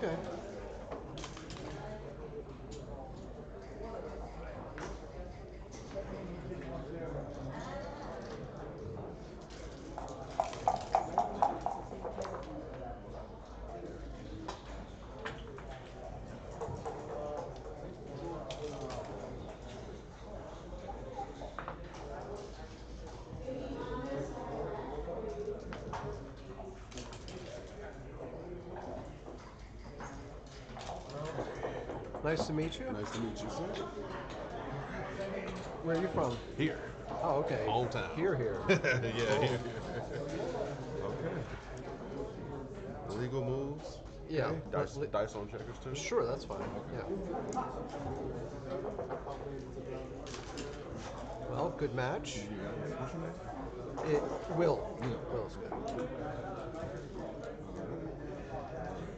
Okay. Nice to meet you. Nice to meet you, sir. Where are you from? Here. Oh, okay. Hometown. Here. Yeah, Cool. here. Okay. Illegal moves. Yeah. Okay. Dice on checkers too. Sure, that's fine. Okay. Yeah. Well, good match. You got it. What's your name? It will. Will. Will's good.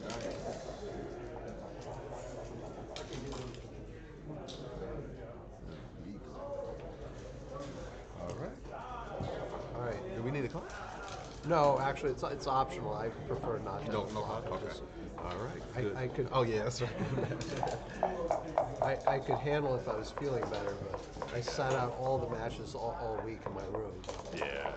Dice. Illegal. All right. All right. Do we need a card? No, actually, it's optional. I prefer not to. No, have a no clock. card. I Okay. just- All right. Good. I could. Oh yeah, that's right. I could handle if I was feeling better, but I sat out all the matches all week in my room. Yeah.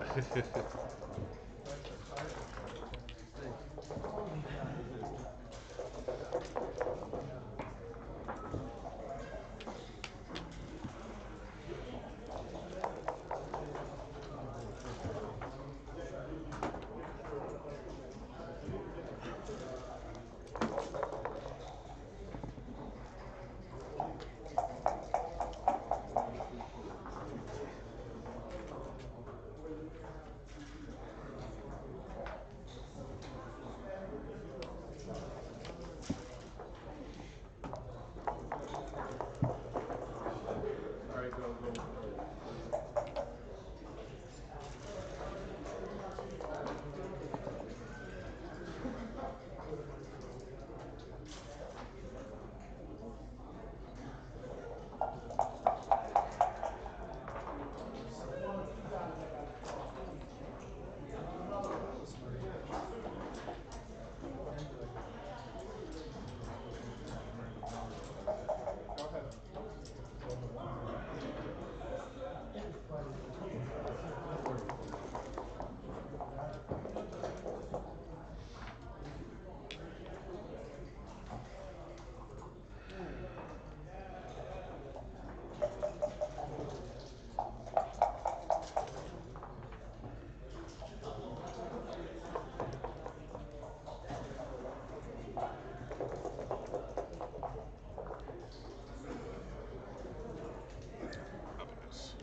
Nice.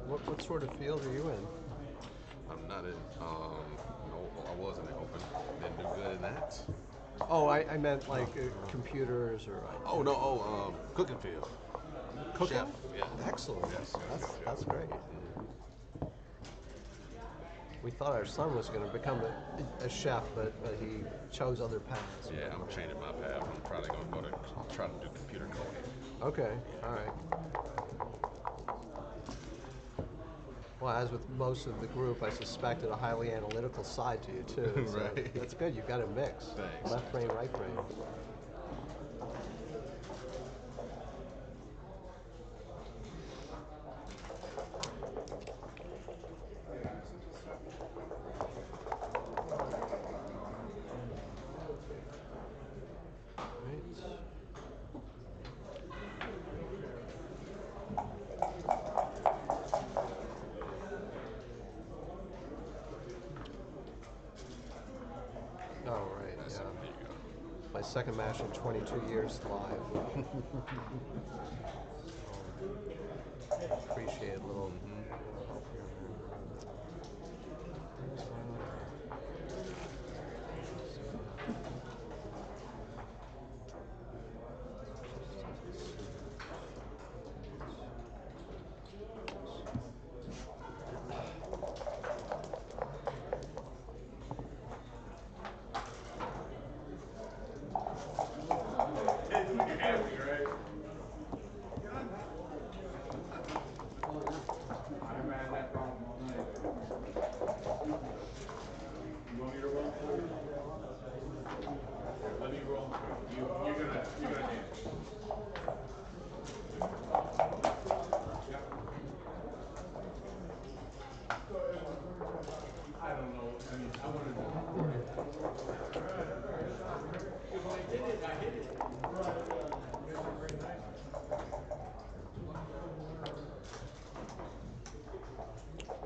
What sort of field are you in? I'm not in. No, I was in the open. Didn't do good in that. Oh, I meant like computers or Oh no. Oh, cooking field. cooking. Chef. Yeah. Excellent. Yes. That's great. We thought our son was going to become a chef, but he chose other paths. Yeah, I'm changing my path. I'm probably gonna go to try to do computer coding. Okay, all right. Well, as with most of the group, I suspected a highly analytical side to you too. So Right. that's good. You've got a mix. Thanks. Left brain, right brain. Right. Oh, right. That's Yeah. it. There you go. My second match in 22 years live. Appreciate a little help here and there.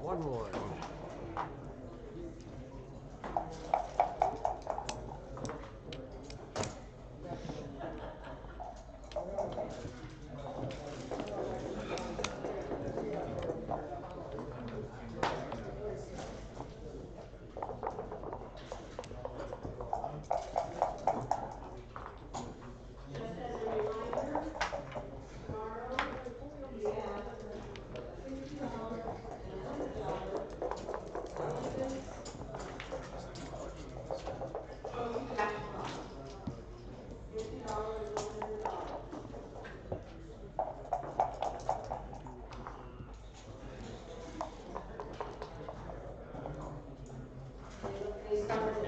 One more.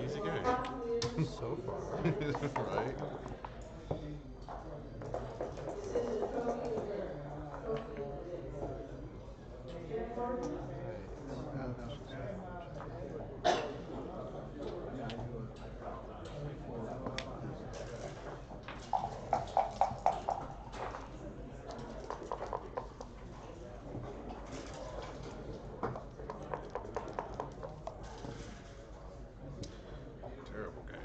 Easy game. So far. Right? Terrible game.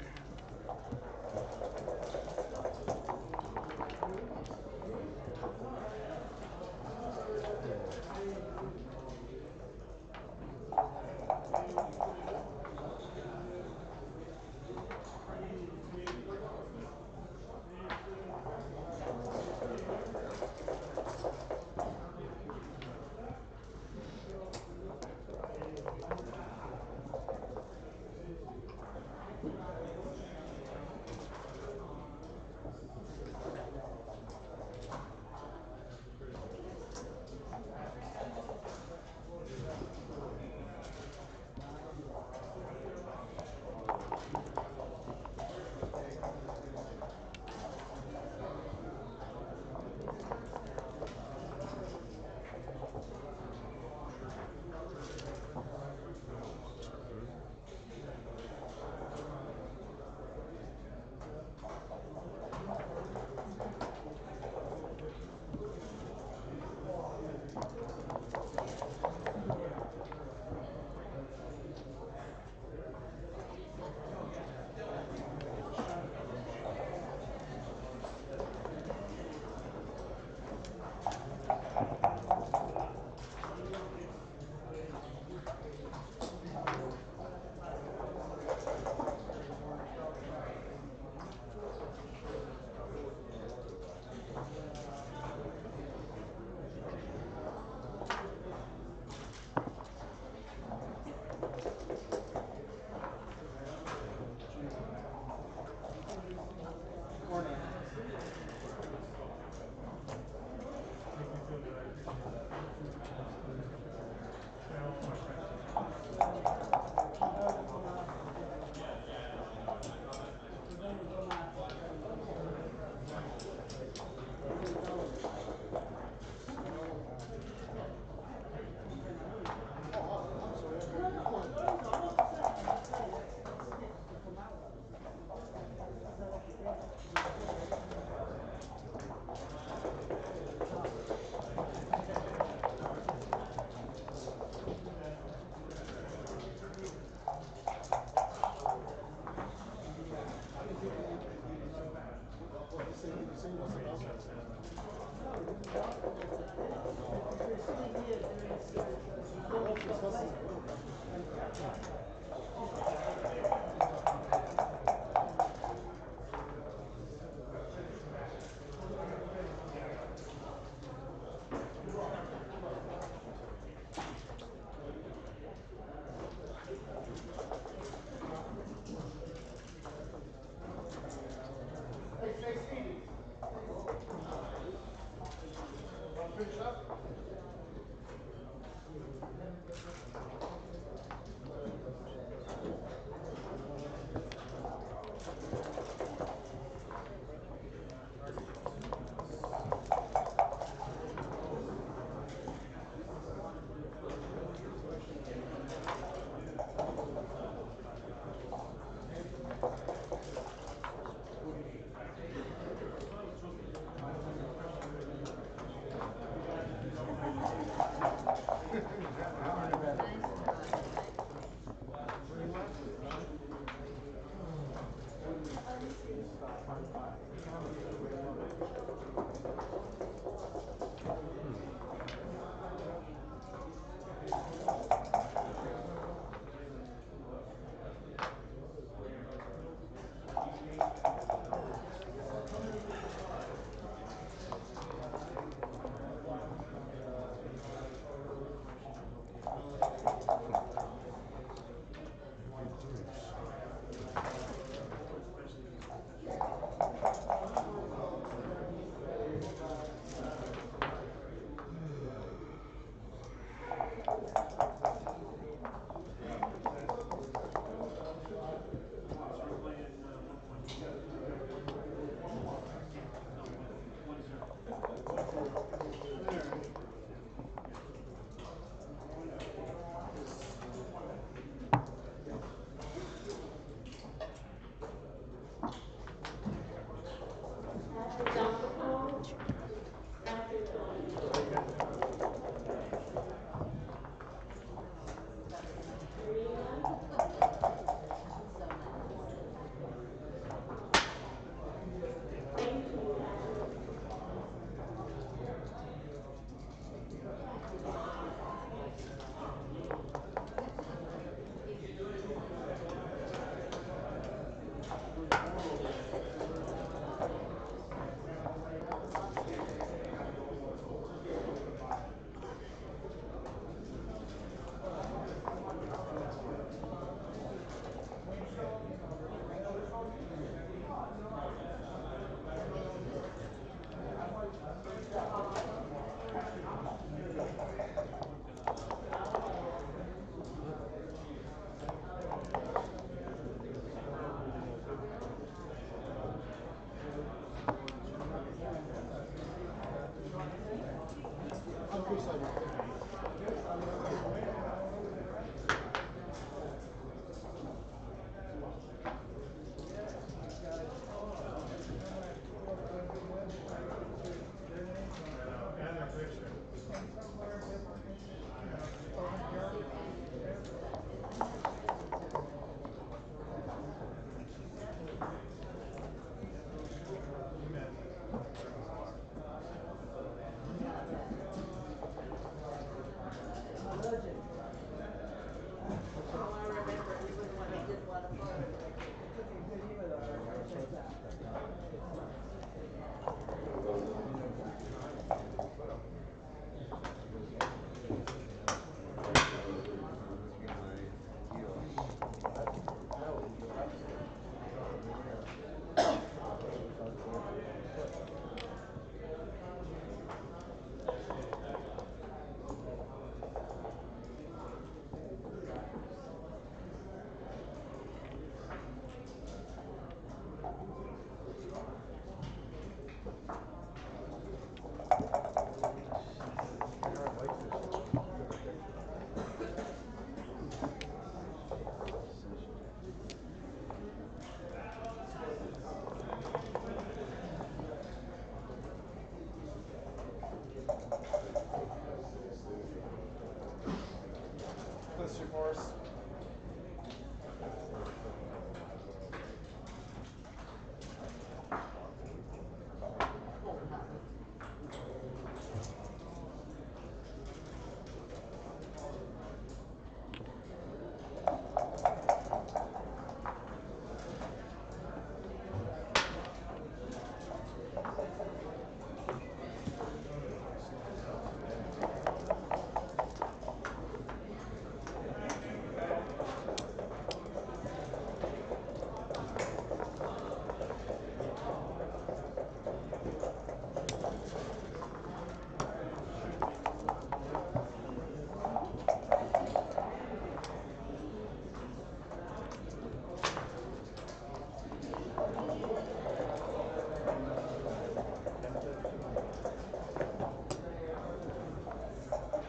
Mr. Force.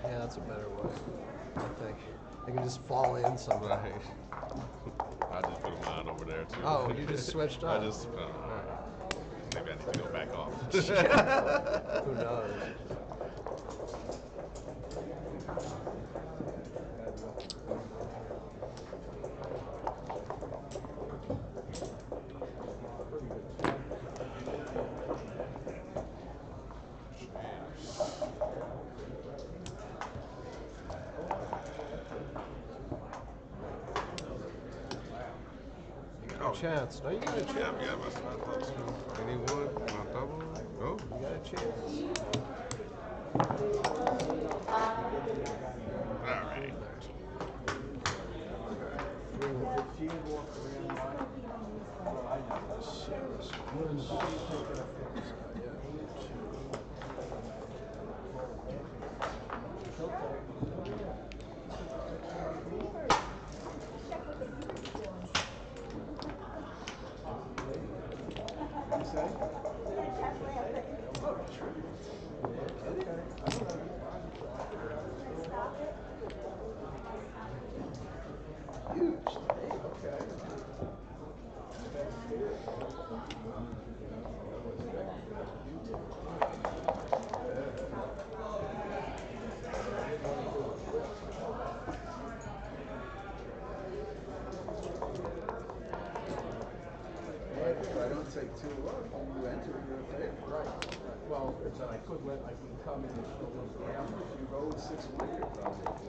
Yeah, that's a better way, I think. They can just fall in somewhere. Right. I just put mine over there too. Oh, you just switched I up. just maybe I need to go back off. Who knows? chance. No, you got a chance. Yeah, yeah, that's what I thought too. Anyone? My double? No. You got a chance. All right. I don't take too long. You enter your favor. Right. Well, it's an equivalent. I can come in and show them around. You roll 6-1, you're probably 6-5.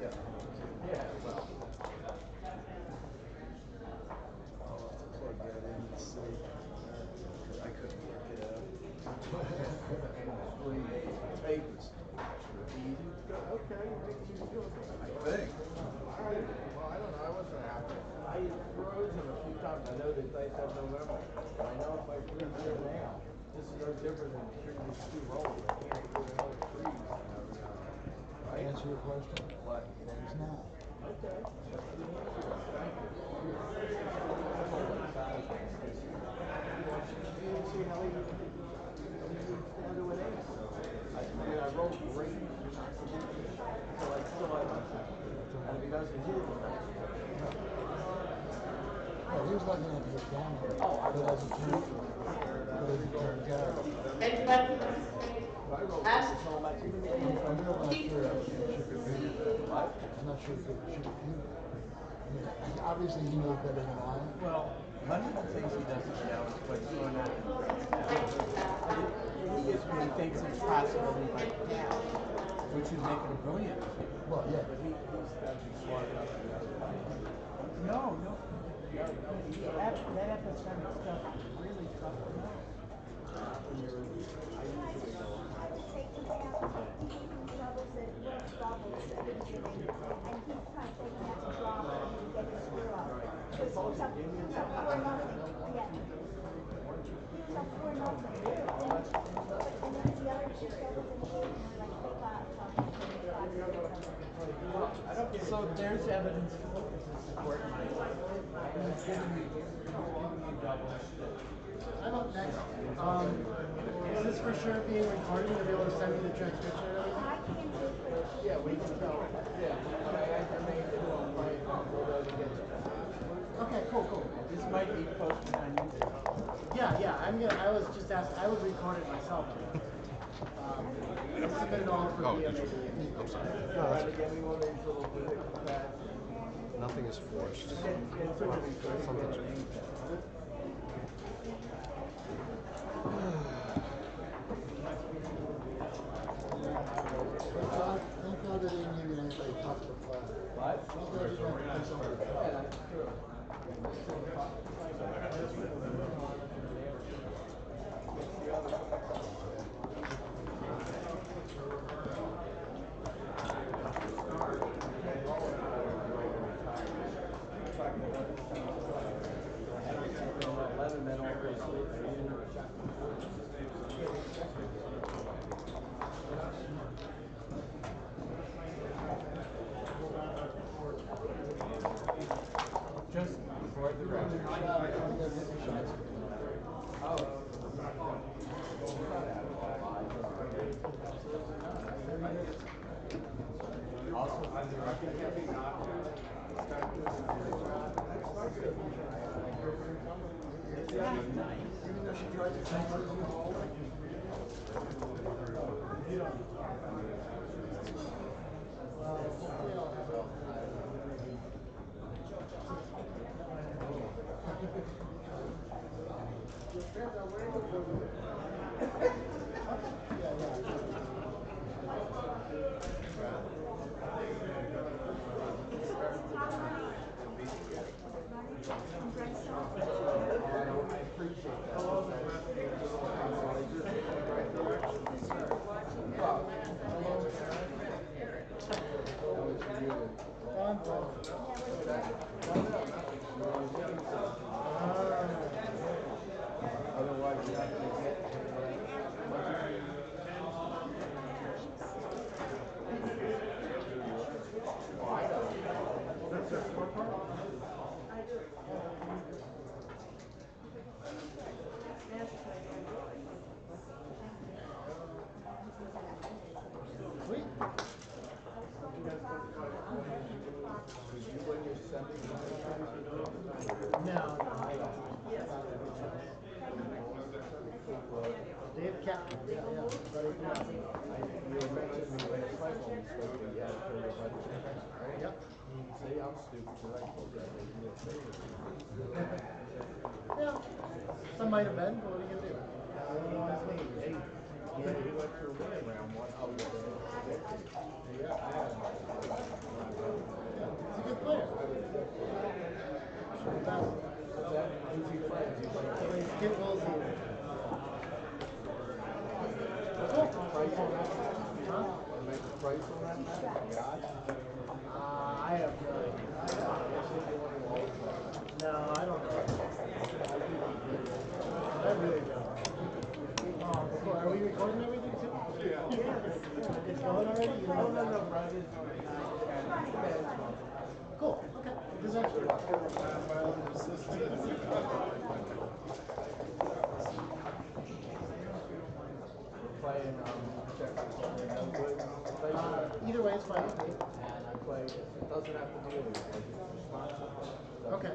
Yeah. Yeah. Well. I'll have to plug that in and see. I couldn't work it out. Papers. Easy. Okay. I think. Well, I don't know. I wasn't happy. I froze him a few times. I know they said November. But I know if I freeze here now, this is no different than previous 2 rolls. I can't do another freeze. Right? Answer your question? What? It's now. Okay. Thank you. See how he down to an 8. I rolled great. So I still have. And if he doesn't hit it, Oh, he was lucky enough to get down there. But as it turned, out. I rolled so much. I'm not sure I should compute. I'm not sure if it should compute. I mean, obviously he knows better than I. Well, one of the things he doesn't know is what's going on. He thinks it's possible he might pass, which would make it a brilliant. Well, yeah. But he's got to be smart enough to know that. No. That epistemic stuff is really tough to know. When you're, I usually know. So there's evidence to support my he's giving me doubles. I'm up next. Is this for sure being recorded? You'll be able to send me the transcription and everything? Yeah, we can tell. Yeah, when I estimate it, we'll play it. We'll go to get it. Okay, cool. This might be posted on YouTube. Yeah. I was just asking. I would record it myself. I submitted all for Oh, BMA. did you? I'm sorry. No, Try to get me one of these little pads. nothing is forced. It's something Something's Thank God they didn't give you anybody top for class. What? Thank God you didn't have to do something. Yeah, that's true. Just for the record. Also, even though she tries to change Otherwise, you have to get. That's their scorecard? Sweet. No, I don't. Dave Captain, yeah. But You were mentioning me last night when we spoke that you had to pay your budget. Right? Yep. See, I'm stupid because I told you I didn't do a favor. Yeah. Some might have been, but what are you gonna do? I don't know his name. Hey, yeah, he went through me around one of the yeah. He's a good player. The best. Who's he playing? He's Plays Kit Wilson. price on that? Huh? Make the price on that? Yeah. I have no idea. No, I don't know. I really don't. Oh, are we recording everything too? Yeah. It's going already? You know? No, Brian. Cool. Okay. This is actually Playing either way, it's fine with me. and I play. It doesn't have to be a Okay.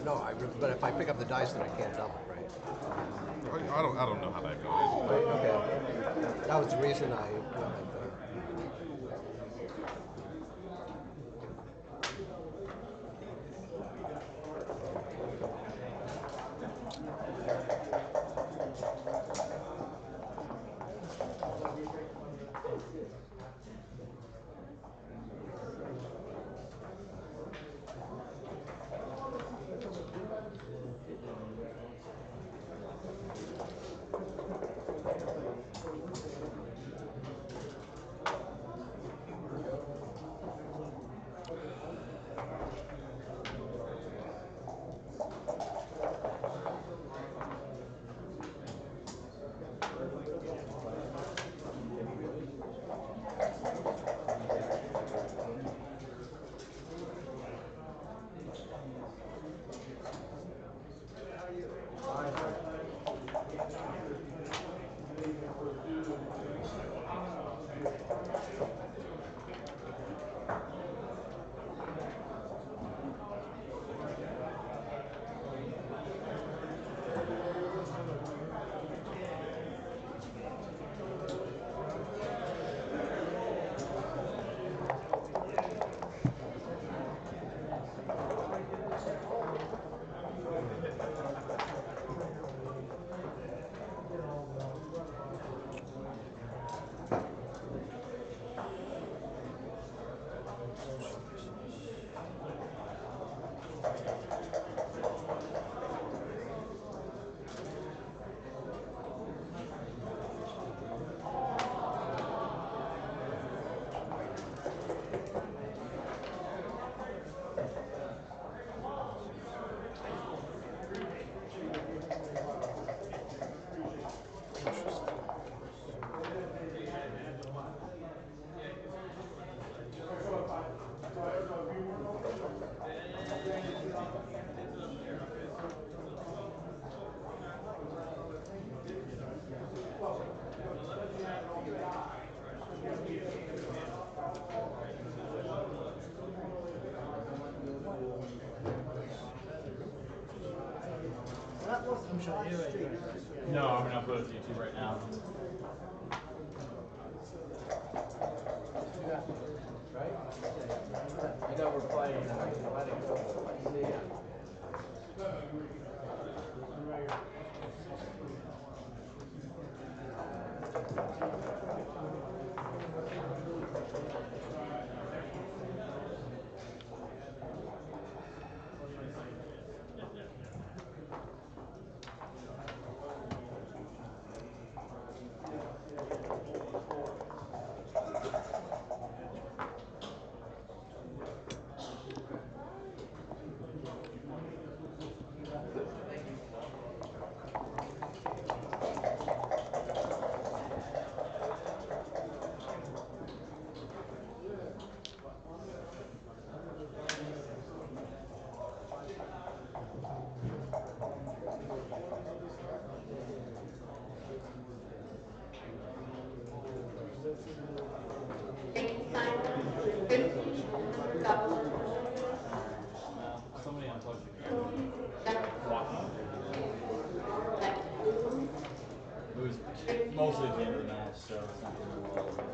No, but if I pick up the dice, then I can't double, right? I don't know how that goes. Okay. That was the reason I went like that. No, I'm gonna upload it to YouTube right now. Right? I know we're playing, let it go. See ya. Somebody unplugged the camera. Walking. It was mostly at the end of the match, so it's not going to be well.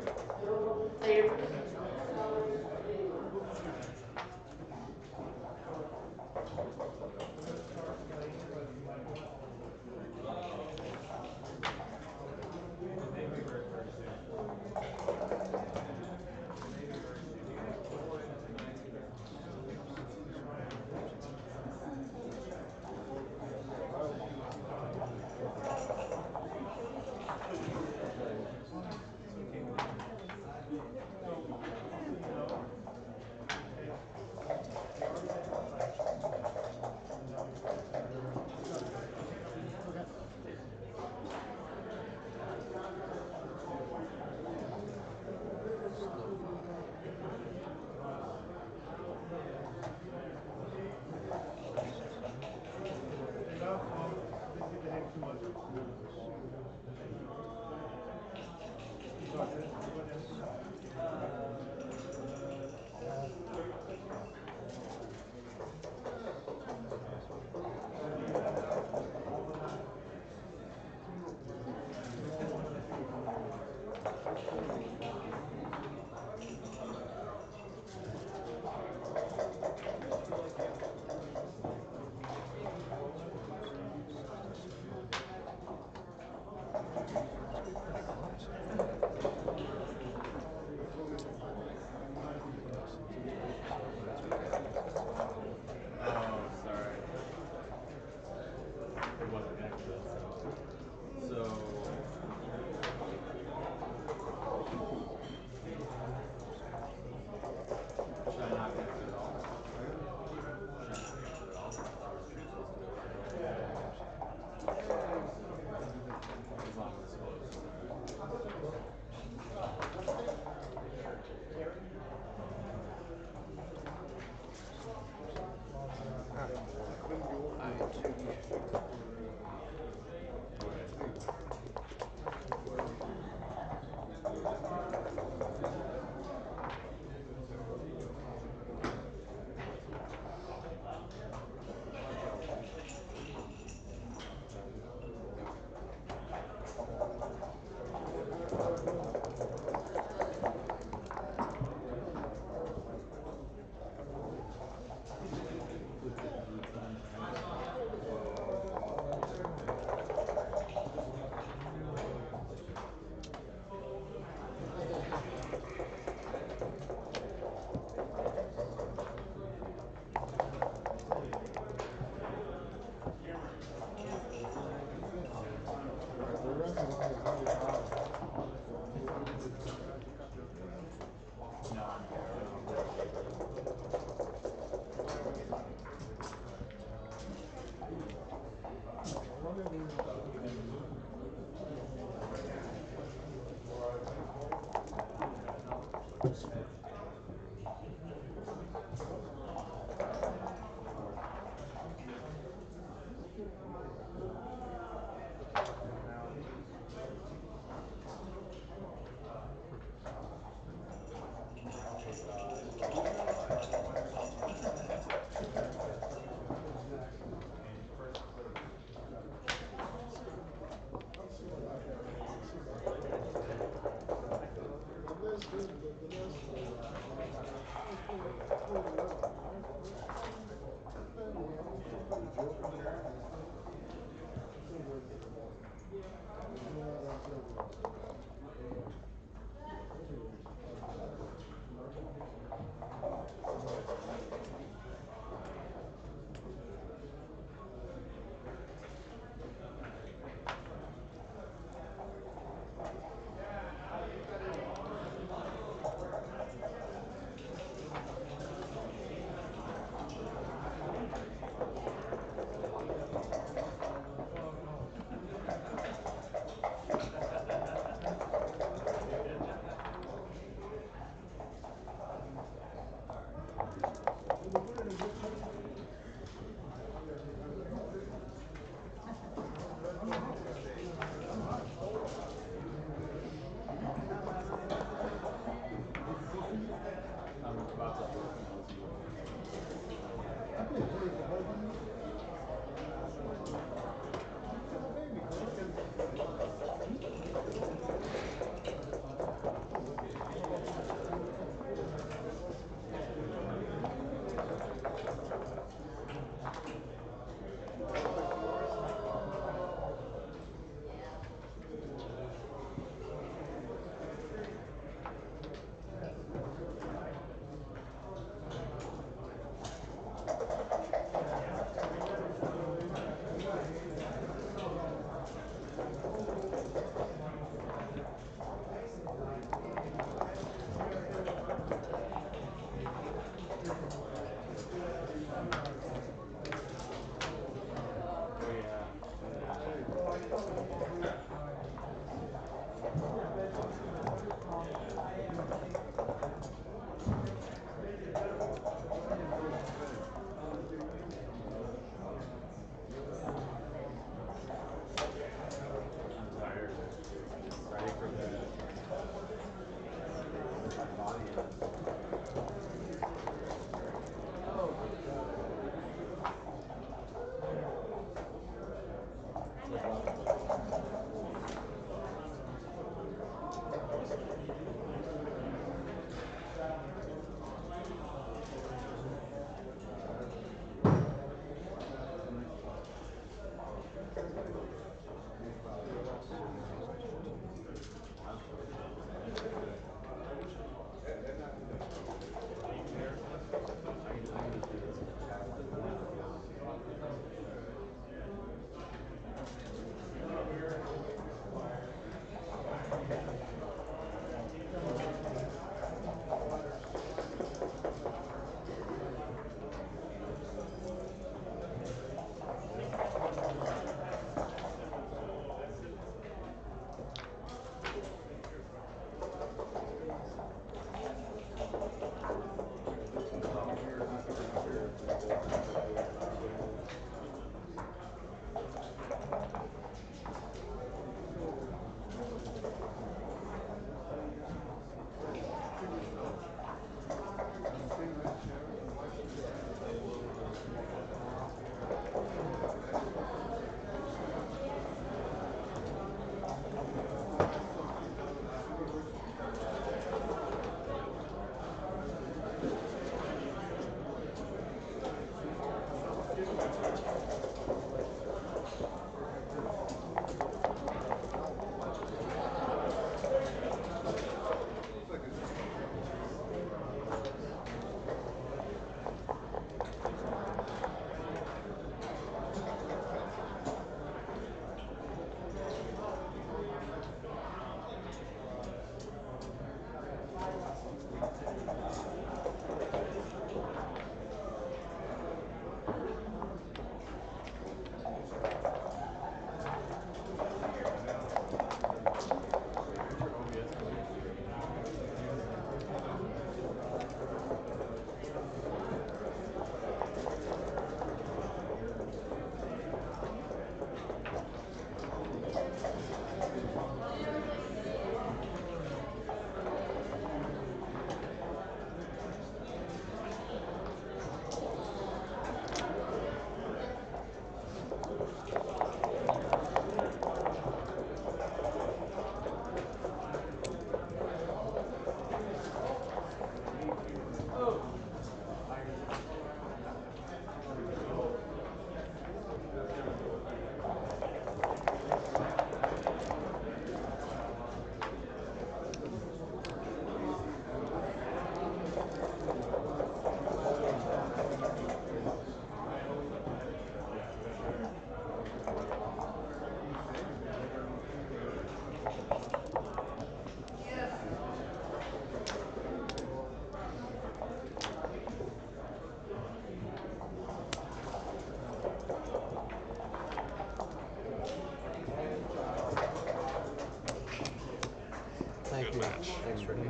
Thank you. Thanks, Ricky.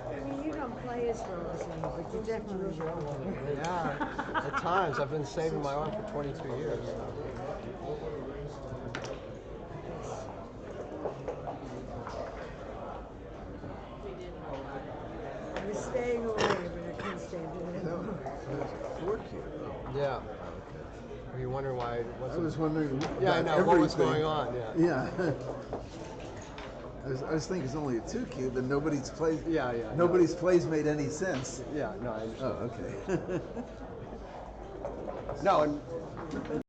I mean, you don't play as well as me, but you definitely will. Yeah, at times I've been saving my arm for 22 years. So. I was staying away, but I couldn't stand it anymore. Four cube. Yeah. Were you wondering why it I wasn't? was wondering. Yeah, I about know. What was everything. going on? Yeah. Yeah. I was thinking it's only a 2 cube, and nobody's plays. Yeah. Nobody's plays made any sense. Yeah. No, I understand. Oh, okay. No, and